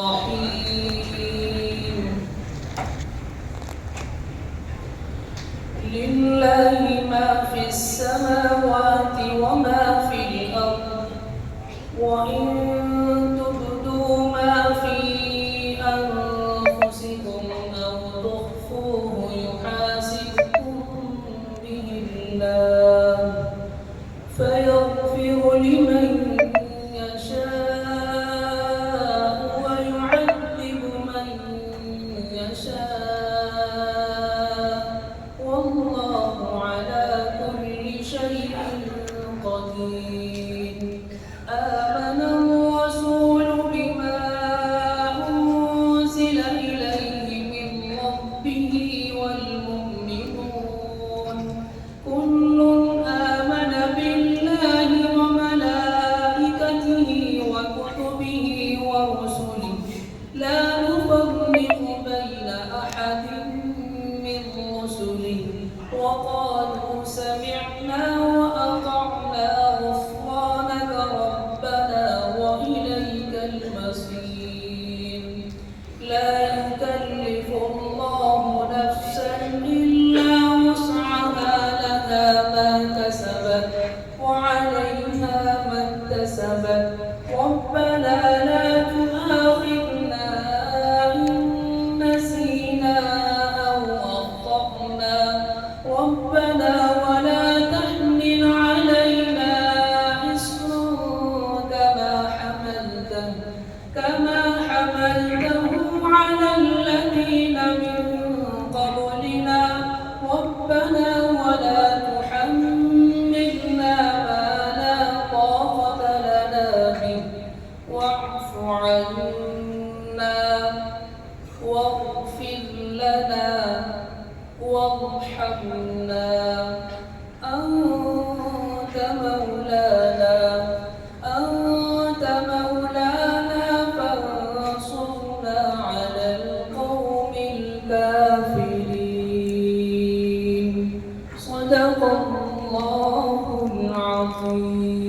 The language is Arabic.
الرحيم لله ما في السماوات وما في الأرض وإن تبدوا ما في أنفسكم أو تخفوه يحاسبكم به الله فيغفر لمن يشاء ويعذب من يشاء والله على كل شيء قدير. آمن الرسول بما أنزل إليه من ربه والمؤمنون كل آمن بالله وملائكته وكتبه ورسله لا نفرق بين أحد من رسله وقالوا سمعنا وأطعنا غفرانك ربنا وإليك المصير. لا يكلف الله نفسا إلا وسعها لها ما كسبت وعليها ما اكتسبت ربنا لا تؤاخذنا إن نسينا أو أخطأنا ربنا ولا تحمل علينا إصرا كما حملته على الذين من قبلنا ربنا ولا تحملنا ما لا طاقة لنا به واعف عنا واغفر لنا وارحمنا أنت مولانا فانصرنا على القوم الكافرين. صدق الله العظيم.